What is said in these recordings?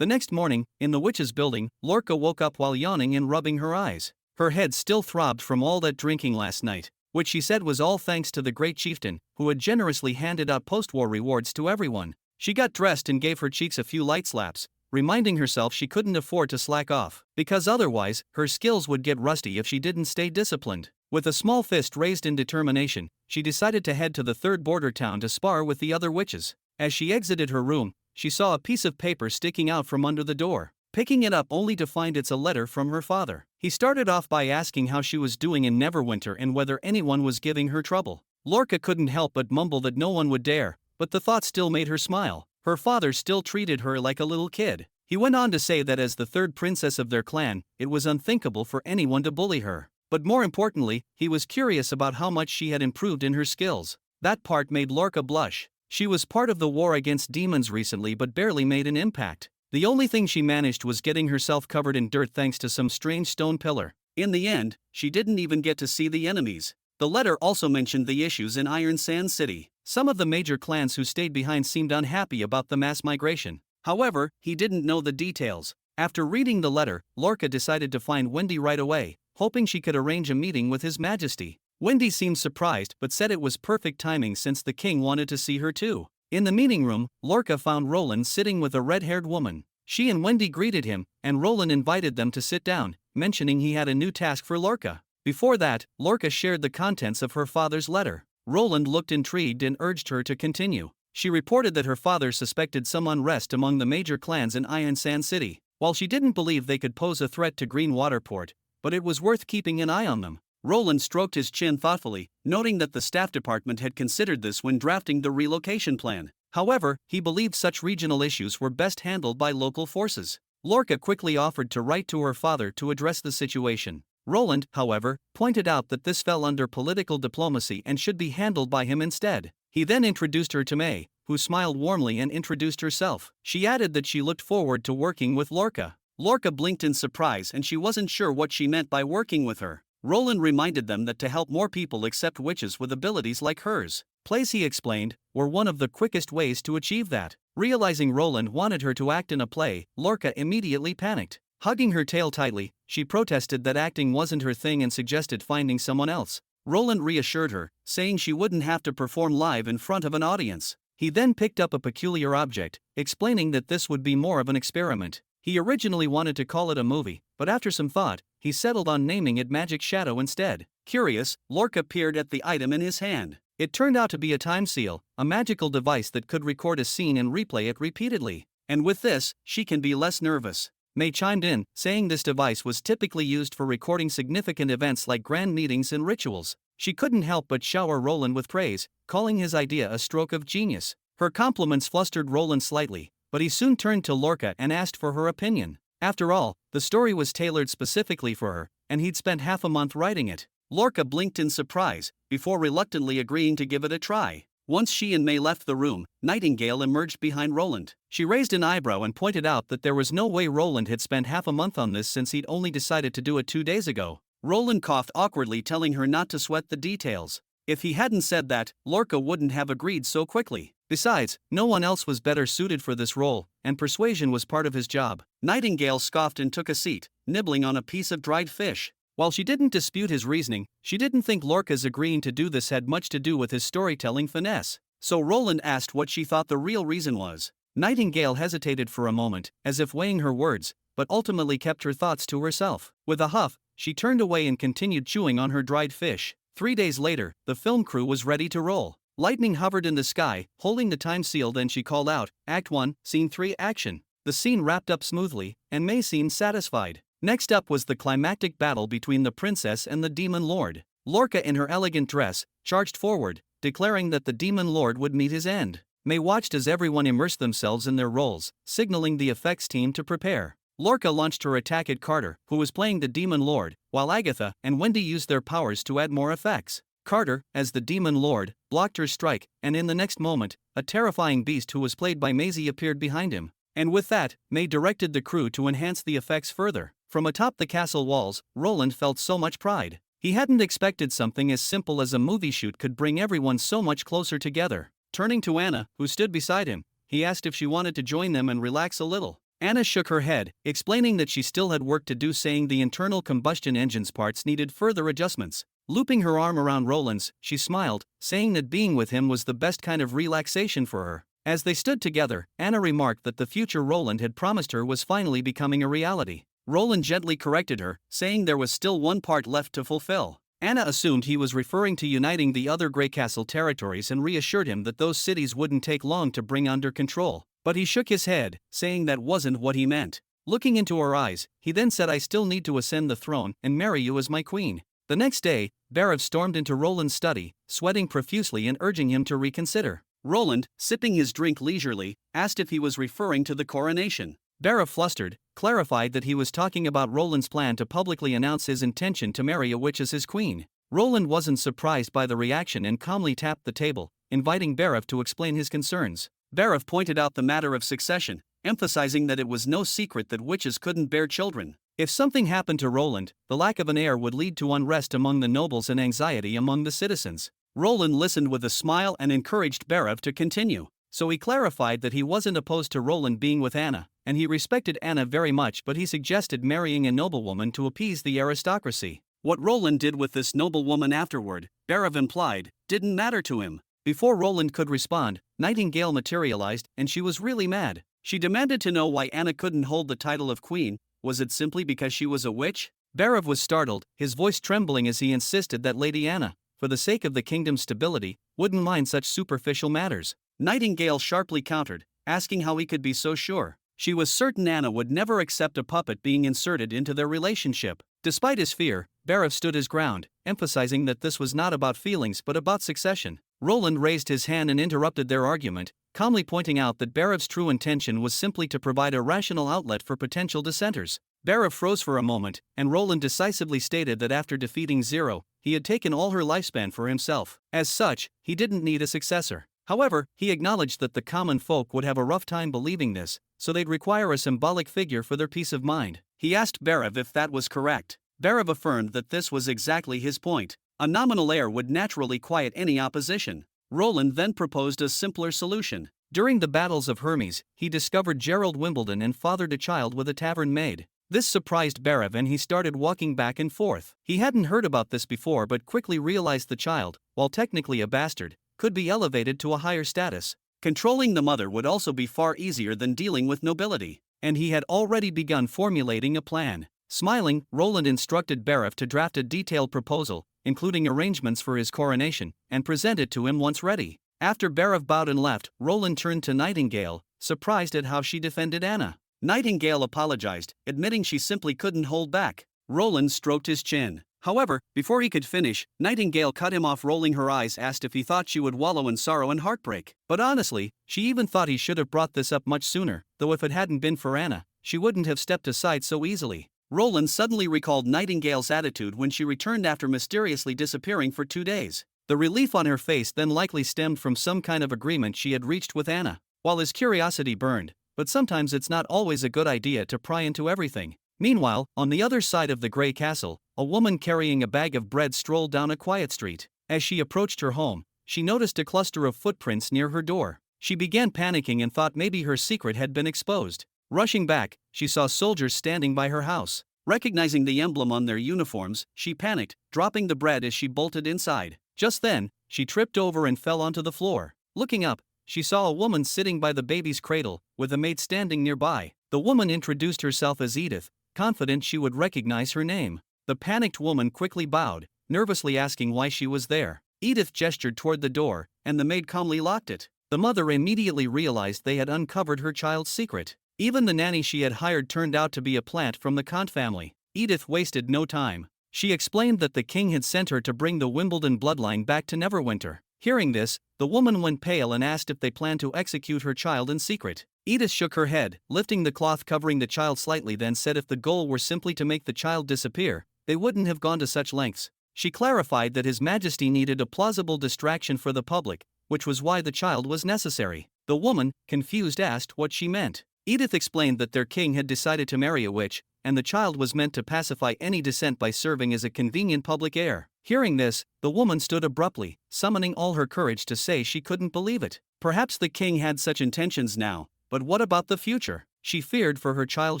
The next morning, in the witch's building, Lorca woke up while yawning and rubbing her eyes. Her head still throbbed from all that drinking last night, which she said was all thanks to the great chieftain, who had generously handed out post-war rewards to everyone. She got dressed and gave her cheeks a few light slaps, reminding herself she couldn't afford to slack off, because otherwise, her skills would get rusty if she didn't stay disciplined. With a small fist raised in determination, she decided to head to the third border town to spar with the other witches. As she exited her room, she saw a piece of paper sticking out from under the door, picking it up only to find it's a letter from her father. He started off by asking how she was doing in Neverwinter and whether anyone was giving her trouble. Lorca couldn't help but mumble that no one would dare, but the thought still made her smile. Her father still treated her like a little kid. He went on to say that as the third princess of their clan, it was unthinkable for anyone to bully her. But more importantly, he was curious about how much she had improved in her skills. That part made Lorca blush. She was part of the war against demons recently but barely made an impact. The only thing she managed was getting herself covered in dirt thanks to some strange stone pillar. In the end, she didn't even get to see the enemies. The letter also mentioned the issues in Iron Sand City. Some of the major clans who stayed behind seemed unhappy about the mass migration. However, he didn't know the details. After reading the letter, Lorca decided to find Wendy right away, hoping she could arrange a meeting with His Majesty. Wendy seemed surprised but said it was perfect timing since the king wanted to see her too. In the meeting room, Lorca found Roland sitting with a red-haired woman. She and Wendy greeted him, and Roland invited them to sit down, mentioning he had a new task for Lorca. Before that, Lorca shared the contents of her father's letter. Roland looked intrigued and urged her to continue. She reported that her father suspected some unrest among the major clans in Iron Sand City. While she didn't believe they could pose a threat to Green Waterport, but it was worth keeping an eye on them. Roland stroked his chin thoughtfully, noting that the staff department had considered this when drafting the relocation plan. However, he believed such regional issues were best handled by local forces. Lorca quickly offered to write to her father to address the situation. Roland, however, pointed out that this fell under political diplomacy and should be handled by him instead. He then introduced her to May, who smiled warmly and introduced herself. She added that she looked forward to working with Lorca. Lorca blinked in surprise and she wasn't sure what she meant by working with her. Roland reminded them that to help more people accept witches with abilities like hers, plays, he explained, were one of the quickest ways to achieve that. Realizing Roland wanted her to act in a play, Lorca immediately panicked. Hugging her tail tightly, she protested that acting wasn't her thing and suggested finding someone else. Roland reassured her, saying she wouldn't have to perform live in front of an audience. He then picked up a peculiar object, explaining that this would be more of an experiment. He originally wanted to call it a movie, but after some thought, he settled on naming it Magic Shadow instead. Curious, Lorca peered at the item in his hand. It turned out to be a time seal, a magical device that could record a scene and replay it repeatedly. And with this, she can be less nervous. May chimed in, saying this device was typically used for recording significant events like grand meetings and rituals. She couldn't help but shower Roland with praise, calling his idea a stroke of genius. Her compliments flustered Roland slightly, but he soon turned to Lorca and asked for her opinion. After all, the story was tailored specifically for her, and he'd spent half a month writing it. Lorca blinked in surprise, before reluctantly agreeing to give it a try. Once she and May left the room, Nightingale emerged behind Roland. She raised an eyebrow and pointed out that there was no way Roland had spent half a month on this since he'd only decided to do it 2 days ago. Roland coughed awkwardly, telling her not to sweat the details. If he hadn't said that, Lorca wouldn't have agreed so quickly. Besides, no one else was better suited for this role, and persuasion was part of his job. Nightingale scoffed and took a seat, nibbling on a piece of dried fish. While she didn't dispute his reasoning, she didn't think Lorca's agreeing to do this had much to do with his storytelling finesse. So Roland asked what she thought the real reason was. Nightingale hesitated for a moment, as if weighing her words, but ultimately kept her thoughts to herself. With a huff, she turned away and continued chewing on her dried fish. 3 days later, the film crew was ready to roll. Lightning hovered in the sky, holding the time seal. Then she called out, Act 1, Scene 3, action. The scene wrapped up smoothly, and May seemed satisfied. Next up was the climactic battle between the princess and the demon lord. Lorca, in her elegant dress, charged forward, declaring that the demon lord would meet his end. May watched as everyone immersed themselves in their roles, signaling the effects team to prepare. Lorca launched her attack at Carter, who was playing the demon lord, while Agatha and Wendy used their powers to add more effects. Carter, as the demon lord, blocked her strike, and in the next moment, a terrifying beast who was played by Maisie appeared behind him. And with that, May directed the crew to enhance the effects further. From atop the castle walls, Roland felt so much pride. He hadn't expected something as simple as a movie shoot could bring everyone so much closer together. Turning to Anna, who stood beside him, he asked if she wanted to join them and relax a little. Anna shook her head, explaining that she still had work to do, saying the internal combustion engine's parts needed further adjustments. Looping her arm around Roland's, she smiled, saying that being with him was the best kind of relaxation for her. As they stood together, Anna remarked that the future Roland had promised her was finally becoming a reality. Roland gently corrected her, saying there was still one part left to fulfill. Anna assumed he was referring to uniting the other Grey Castle territories and reassured him that those cities wouldn't take long to bring under control. But he shook his head, saying that wasn't what he meant. Looking into her eyes, he then said, "I still need to ascend the throne and marry you as my queen." The next day, Barav stormed into Roland's study, sweating profusely and urging him to reconsider. Roland, sipping his drink leisurely, asked if he was referring to the coronation. Barav, flustered, clarified that he was talking about Roland's plan to publicly announce his intention to marry a witch as his queen. Roland wasn't surprised by the reaction and calmly tapped the table, inviting Barav to explain his concerns. Barav pointed out the matter of succession, emphasizing that it was no secret that witches couldn't bear children. If something happened to Roland, the lack of an heir would lead to unrest among the nobles and anxiety among the citizens. Roland listened with a smile and encouraged Barav to continue. So he clarified that he wasn't opposed to Roland being with Anna, and he respected Anna very much, but he suggested marrying a noblewoman to appease the aristocracy. What Roland did with this noblewoman afterward, Barav implied, didn't matter to him. Before Roland could respond, Nightingale materialized, and she was really mad. She demanded to know why Anna couldn't hold the title of queen. Was it simply because she was a witch? Barav was startled, his voice trembling as he insisted that Lady Anna, for the sake of the kingdom's stability, wouldn't mind such superficial matters. Nightingale sharply countered, asking how he could be so sure. She was certain Anna would never accept a puppet being inserted into their relationship. Despite his fear, Barav stood his ground, emphasizing that this was not about feelings but about succession. Roland raised his hand and interrupted their argument, calmly pointing out that Barav's true intention was simply to provide a rational outlet for potential dissenters. Barav froze for a moment, and Roland decisively stated that after defeating Zero, he had taken all her lifespan for himself. As such, he didn't need a successor. However, he acknowledged that the common folk would have a rough time believing this, so they'd require a symbolic figure for their peace of mind. He asked Barav if that was correct. Barav affirmed that this was exactly his point. A nominal heir would naturally quiet any opposition. Roland then proposed a simpler solution. During the battles of Hermes, he discovered Gerald Wimbledon and fathered a child with a tavern maid. This surprised Barav and he started walking back and forth. He hadn't heard about this before but quickly realized the child, while technically a bastard, could be elevated to a higher status. Controlling the mother would also be far easier than dealing with nobility. And he had already begun formulating a plan. Smiling, Roland instructed Barav to draft a detailed proposal, including arrangements for his coronation, and present it to him once ready. After Barav bowed and left, Roland turned to Nightingale, surprised at how she defended Anna. Nightingale apologized, admitting she simply couldn't hold back. Roland stroked his chin. However, before he could finish, Nightingale cut him off, rolling her eyes, asked if he thought she would wallow in sorrow and heartbreak. But honestly, she even thought he should have brought this up much sooner, though if it hadn't been for Anna, she wouldn't have stepped aside so easily. Roland suddenly recalled Nightingale's attitude when she returned after mysteriously disappearing for 2 days. The relief on her face then likely stemmed from some kind of agreement she had reached with Anna. While his curiosity burned, but sometimes it's not always a good idea to pry into everything. Meanwhile, on the other side of the Grey Castle, a woman carrying a bag of bread strolled down a quiet street. As she approached her home, she noticed a cluster of footprints near her door. She began panicking and thought maybe her secret had been exposed. Rushing back, she saw soldiers standing by her house. Recognizing the emblem on their uniforms, she panicked, dropping the bread as she bolted inside. Just then, she tripped over and fell onto the floor. Looking up, she saw a woman sitting by the baby's cradle, with a maid standing nearby. The woman introduced herself as Edith, confident she would recognize her name. The panicked woman quickly bowed, nervously asking why she was there. Edith gestured toward the door, and the maid calmly locked it. The mother immediately realized they had uncovered her child's secret. Even the nanny she had hired turned out to be a plant from the Kant family. Edith wasted no time. She explained that the king had sent her to bring the Wimbledon bloodline back to Neverwinter. Hearing this, the woman went pale and asked if they planned to execute her child in secret. Edith shook her head, lifting the cloth covering the child slightly, then said if the goal were simply to make the child disappear, they wouldn't have gone to such lengths. She clarified that His Majesty needed a plausible distraction for the public, which was why the child was necessary. The woman, confused, asked what she meant. Edith explained that their king had decided to marry a witch, and the child was meant to pacify any dissent by serving as a convenient public heir. Hearing this, the woman stood abruptly, summoning all her courage to say she couldn't believe it. Perhaps the king had such intentions now, but what about the future? She feared for her child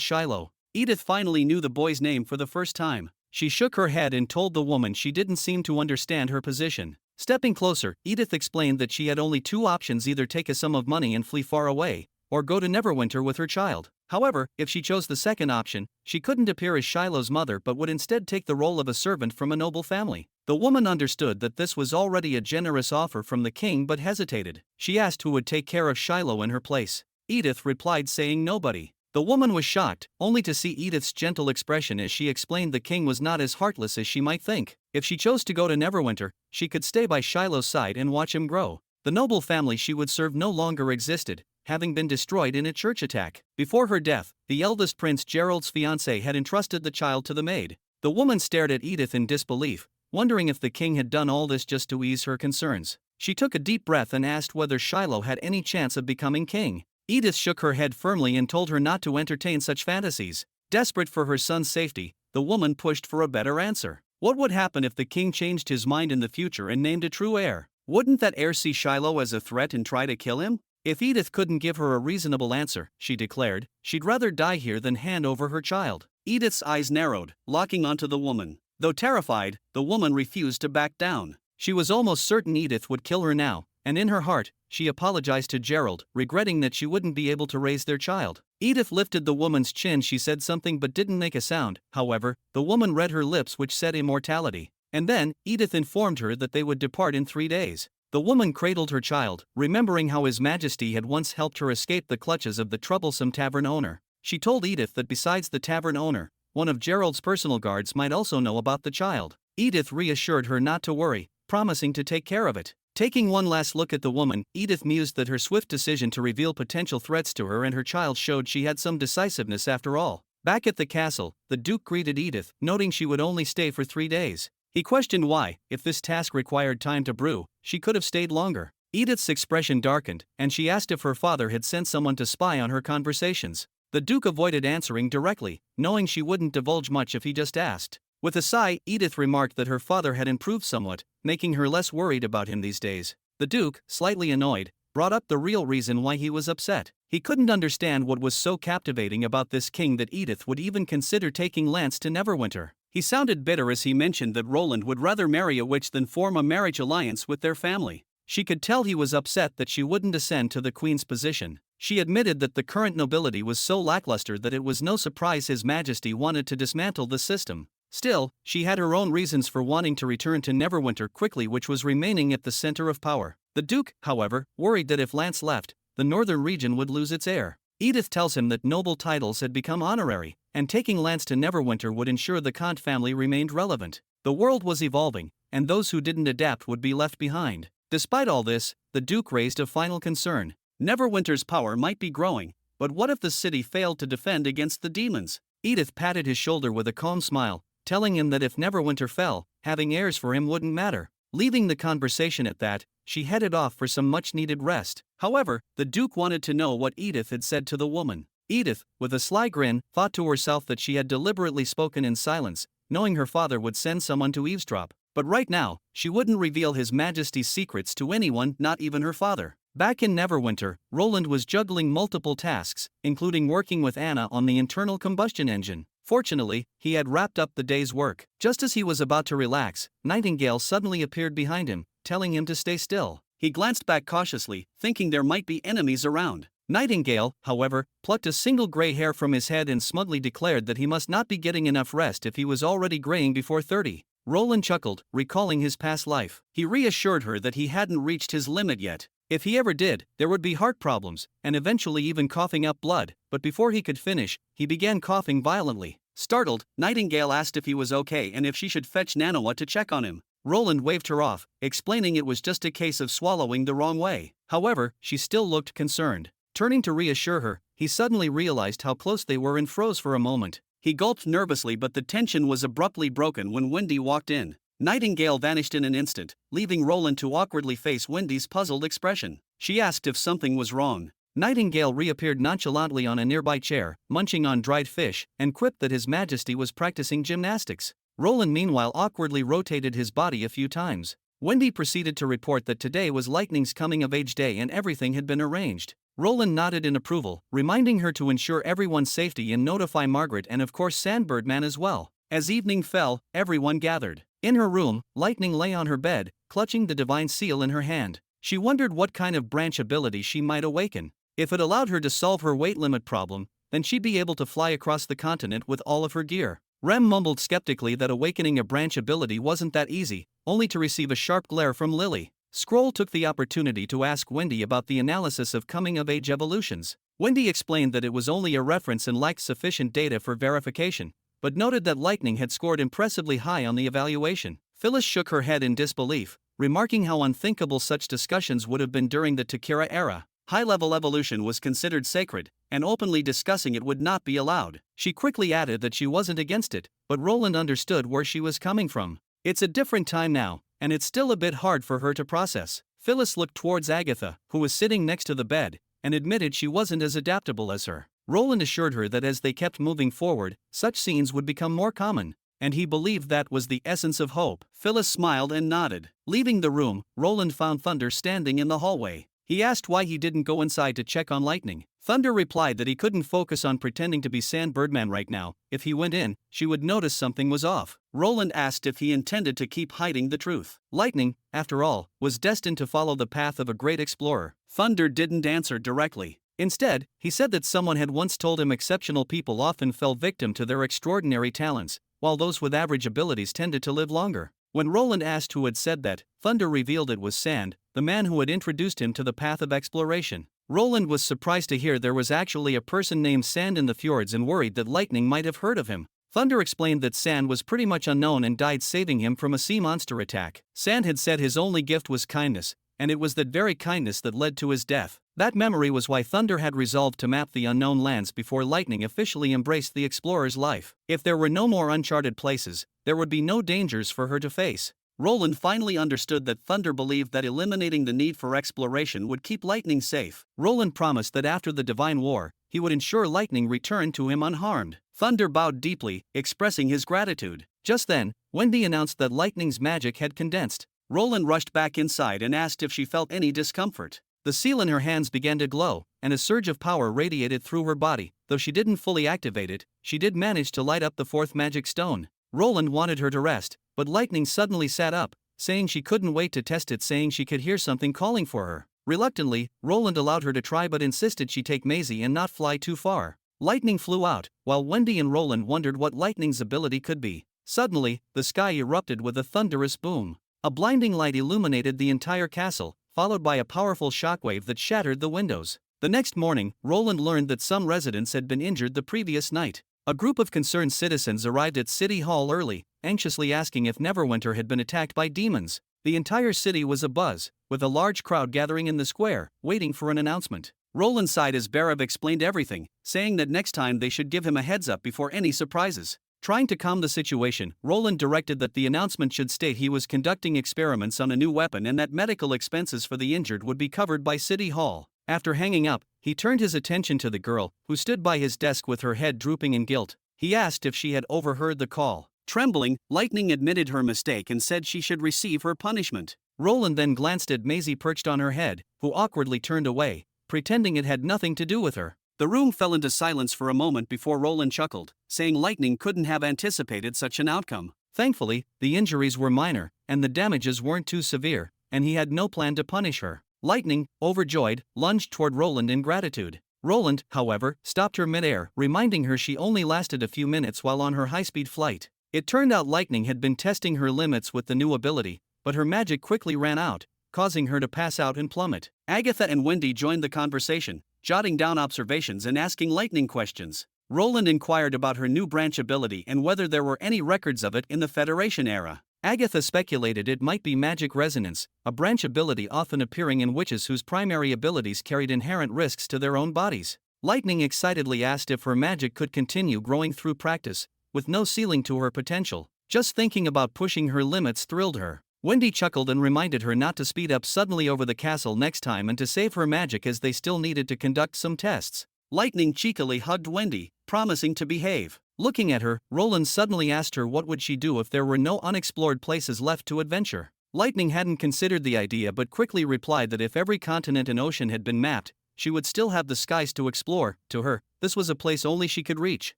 Shiloh. Edith finally knew the boy's name for the first time. She shook her head and told the woman she didn't seem to understand her position. Stepping closer, Edith explained that she had only two options: either take a sum of money and flee far away, or go to Neverwinter with her child. However, if she chose the second option, she couldn't appear as Shiloh's mother but would instead take the role of a servant from a noble family. The woman understood that this was already a generous offer from the king but hesitated. She asked who would take care of Shiloh in her place. Edith replied saying nobody. The woman was shocked, only to see Edith's gentle expression as she explained the king was not as heartless as she might think. If she chose to go to Neverwinter, she could stay by Shiloh's side and watch him grow. The noble family she would serve no longer existed, having been destroyed in a church attack. Before her death, the eldest prince Gerald's fiancée had entrusted the child to the maid. The woman stared at Edith in disbelief, wondering if the king had done all this just to ease her concerns. She took a deep breath and asked whether Shiloh had any chance of becoming king. Edith shook her head firmly and told her not to entertain such fantasies. Desperate for her son's safety, the woman pushed for a better answer. What would happen if the king changed his mind in the future and named a true heir? Wouldn't that heir see Shiloh as a threat and try to kill him? If Edith couldn't give her a reasonable answer, she declared, she'd rather die here than hand over her child. Edith's eyes narrowed, locking onto the woman. Though terrified, the woman refused to back down. She was almost certain Edith would kill her now, and in her heart, she apologized to Gerald, regretting that she wouldn't be able to raise their child. Edith lifted the woman's chin. She said something but didn't make a sound. However, the woman read her lips, which said immortality. And then, Edith informed her that they would depart in 3 days. The woman cradled her child, remembering how His Majesty had once helped her escape the clutches of the troublesome tavern owner. She told Edith that besides the tavern owner, one of Gerald's personal guards might also know about the child. Edith reassured her not to worry, promising to take care of it. Taking one last look at the woman, Edith mused that her swift decision to reveal potential threats to her and her child showed she had some decisiveness after all. Back at the castle, the Duke greeted Edith, noting she would only stay for 3 days. He questioned why, if this task required time to brew, she could have stayed longer. Edith's expression darkened, and she asked if her father had sent someone to spy on her conversations. The Duke avoided answering directly, knowing she wouldn't divulge much if he just asked. With a sigh, Edith remarked that her father had improved somewhat, making her less worried about him these days. The Duke, slightly annoyed, brought up the real reason why he was upset. He couldn't understand what was so captivating about this king that Edith would even consider taking Lance to Neverwinter. He sounded bitter as he mentioned that Roland would rather marry a witch than form a marriage alliance with their family. She could tell he was upset that she wouldn't ascend to the queen's position. She admitted that the current nobility was so lackluster that it was no surprise His Majesty wanted to dismantle the system. Still, she had her own reasons for wanting to return to Neverwinter quickly, which was remaining at the center of power. The Duke, however, worried that if Lance left, the northern region would lose its heir. Edith tells him that noble titles had become honorary, and taking Lance to Neverwinter would ensure the Kant family remained relevant. The world was evolving, and those who didn't adapt would be left behind. Despite all this, the Duke raised a final concern. Neverwinter's power might be growing, but what if the city failed to defend against the demons? Edith patted his shoulder with a calm smile, telling him that if Neverwinter fell, having heirs for him wouldn't matter. Leaving the conversation at that, she headed off for some much-needed rest. However, the Duke wanted to know what Edith had said to the woman. Edith, with a sly grin, thought to herself that she had deliberately spoken in silence, knowing her father would send someone to eavesdrop. But right now, she wouldn't reveal His Majesty's secrets to anyone, not even her father. Back in Neverwinter, Roland was juggling multiple tasks, including working with Anna on the internal combustion engine. Fortunately, he had wrapped up the day's work. Just as he was about to relax, Nightingale suddenly appeared behind him, telling him to stay still. He glanced back cautiously, thinking there might be enemies around. Nightingale, however, plucked a single gray hair from his head and smugly declared that he must not be getting enough rest if he was already graying before 30. Roland chuckled, recalling his past life. He reassured her that he hadn't reached his limit yet. If he ever did, there would be heart problems, and eventually even coughing up blood, but before he could finish, he began coughing violently. Startled, Nightingale asked if he was okay and if she should fetch Nanawa to check on him. Roland waved her off, explaining it was just a case of swallowing the wrong way. However, she still looked concerned. Turning to reassure her, he suddenly realized how close they were and froze for a moment. He gulped nervously, but the tension was abruptly broken when Wendy walked in. Nightingale vanished in an instant, leaving Roland to awkwardly face Wendy's puzzled expression. She asked if something was wrong. Nightingale reappeared nonchalantly on a nearby chair, munching on dried fish, and quipped that His Majesty was practicing gymnastics. Roland meanwhile awkwardly rotated his body a few times. Wendy proceeded to report that today was Lightning's coming-of-age day and everything had been arranged. Roland nodded in approval, reminding her to ensure everyone's safety and notify Margaret and of course Sandbirdman as well. As evening fell, everyone gathered. In her room, Lightning lay on her bed, clutching the divine seal in her hand. She wondered what kind of branch ability she might awaken. If it allowed her to solve her weight limit problem, then she'd be able to fly across the continent with all of her gear. Rem mumbled skeptically that awakening a branch ability wasn't that easy, only to receive a sharp glare from Lily. Scroll took the opportunity to ask Wendy about the analysis of coming-of-age evolutions. Wendy explained that it was only a reference and lacked sufficient data for verification, but noted that Lightning had scored impressively high on the evaluation. Phyllis shook her head in disbelief, remarking how unthinkable such discussions would have been during the Takira era. High-level evolution was considered sacred, and openly discussing it would not be allowed. She quickly added that she wasn't against it, but Roland understood where she was coming from. It's a different time now, and it's still a bit hard for her to process. Phyllis looked towards Agatha, who was sitting next to the bed, and admitted she wasn't as adaptable as her. Roland assured her that as they kept moving forward, such scenes would become more common, and he believed that was the essence of hope. Phyllis smiled and nodded. Leaving the room, Roland found Thunder standing in the hallway. He asked why he didn't go inside to check on Lightning. Thunder replied that he couldn't focus on pretending to be Sandbirdman right now. If he went in, she would notice something was off. Roland asked if he intended to keep hiding the truth. Lightning, after all, was destined to follow the path of a great explorer. Thunder didn't answer directly. Instead, he said that someone had once told him exceptional people often fell victim to their extraordinary talents, while those with average abilities tended to live longer. When Roland asked who had said that, Thunder revealed it was Sand, the man who had introduced him to the path of exploration. Roland was surprised to hear there was actually a person named Sand in the fjords and worried that Lightning might have heard of him. Thunder explained that Sand was pretty much unknown and died saving him from a sea monster attack. Sand had said his only gift was kindness, and it was that very kindness that led to his death. That memory was why Thunder had resolved to map the unknown lands before Lightning officially embraced the explorer's life. If there were no more uncharted places, there would be no dangers for her to face. Roland finally understood that Thunder believed that eliminating the need for exploration would keep Lightning safe. Roland promised that after the Divine War, he would ensure Lightning returned to him unharmed. Thunder bowed deeply, expressing his gratitude. Just then, Wendy announced that Lightning's magic had condensed. Roland rushed back inside and asked if she felt any discomfort. The seal in her hands began to glow, and a surge of power radiated through her body. Though she didn't fully activate it, she did manage to light up the fourth magic stone. Roland wanted her to rest, but Lightning suddenly sat up, saying she couldn't wait to test it, saying she could hear something calling for her. Reluctantly, Roland allowed her to try but insisted she take Maisie and not fly too far. Lightning flew out, while Wendy and Roland wondered what Lightning's ability could be. Suddenly, the sky erupted with a thunderous boom. A blinding light illuminated the entire castle, followed by a powerful shockwave that shattered the windows. The next morning, Roland learned that some residents had been injured the previous night. A group of concerned citizens arrived at City Hall early, anxiously asking if Neverwinter had been attacked by demons. The entire city was abuzz, with a large crowd gathering in the square, waiting for an announcement. Roland sighed as Berev explained everything, saying that next time they should give him a heads up before any surprises. Trying to calm the situation, Roland directed that the announcement should state he was conducting experiments on a new weapon and that medical expenses for the injured would be covered by City Hall. After hanging up, he turned his attention to the girl, who stood by his desk with her head drooping in guilt. He asked if she had overheard the call. Trembling, Lightning admitted her mistake and said she should receive her punishment. Roland then glanced at Maisie perched on her head, who awkwardly turned away, pretending it had nothing to do with her. The room fell into silence for a moment before Roland chuckled, saying Lightning couldn't have anticipated such an outcome. Thankfully, the injuries were minor, and the damages weren't too severe, and he had no plan to punish her. Lightning, overjoyed, lunged toward Roland in gratitude. Roland, however, stopped her midair, reminding her she only lasted a few minutes while on her high-speed flight. It turned out Lightning had been testing her limits with the new ability, but her magic quickly ran out, causing her to pass out and plummet. Agatha and Wendy joined the conversation, jotting down observations and asking Lightning questions. Roland inquired about her new branch ability and whether there were any records of it in the Federation era. Agatha speculated it might be magic resonance, a branch ability often appearing in witches whose primary abilities carried inherent risks to their own bodies. Lightning excitedly asked if her magic could continue growing through practice, with no ceiling to her potential. Just thinking about pushing her limits thrilled her. Wendy chuckled and reminded her not to speed up suddenly over the castle next time and to save her magic as they still needed to conduct some tests. Lightning cheekily hugged Wendy, promising to behave. Looking at her, Roland suddenly asked her what would she do if there were no unexplored places left to adventure. Lightning hadn't considered the idea but quickly replied that if every continent and ocean had been mapped, she would still have the skies to explore. To her, this was a place only she could reach.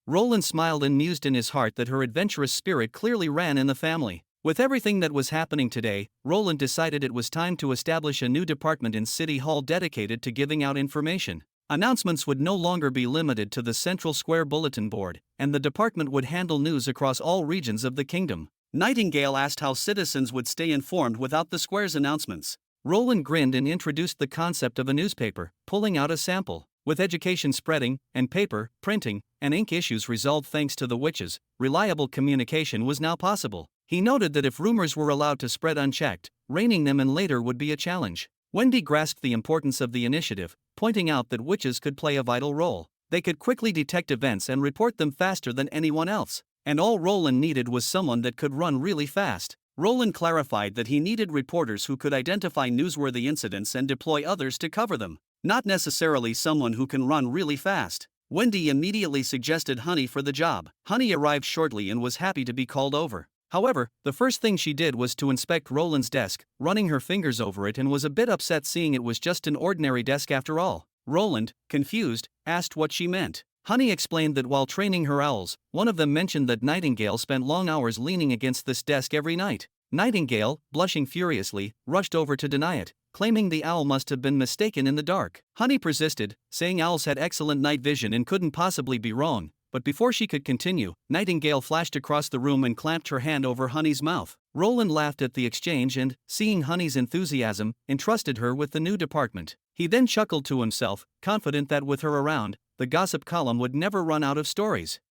Roland smiled and mused in his heart that her adventurous spirit clearly ran in the family. With everything that was happening today, Roland decided it was time to establish a new department in City Hall dedicated to giving out information. Announcements would no longer be limited to the central square bulletin board, and the department would handle news across all regions of the kingdom. Nightingale asked how citizens would stay informed without the square's announcements. Roland grinned and introduced the concept of a newspaper, pulling out a sample. With education spreading, and paper, printing, and ink issues resolved thanks to the witches, reliable communication was now possible. He noted that if rumors were allowed to spread unchecked, reining them in later would be a challenge. Wendy grasped the importance of the initiative, pointing out that witches could play a vital role. They could quickly detect events and report them faster than anyone else. And all Roland needed was someone that could run really fast. Roland clarified that he needed reporters who could identify newsworthy incidents and deploy others to cover them. Not necessarily someone who can run really fast. Wendy immediately suggested Honey for the job. Honey arrived shortly and was happy to be called over. However, the first thing she did was to inspect Roland's desk, running her fingers over it, and was a bit upset seeing it was just an ordinary desk after all. Roland, confused, asked what she meant. Honey explained that while training her owls, one of them mentioned that Nightingale spent long hours leaning against this desk every night. Nightingale, blushing furiously, rushed over to deny it, claiming the owl must have been mistaken in the dark. Honey persisted, saying owls had excellent night vision and couldn't possibly be wrong. But before she could continue, Nightingale flashed across the room and clamped her hand over Honey's mouth. Roland laughed at the exchange and, seeing Honey's enthusiasm, entrusted her with the new department. He then chuckled to himself, confident that with her around, the gossip column would never run out of stories.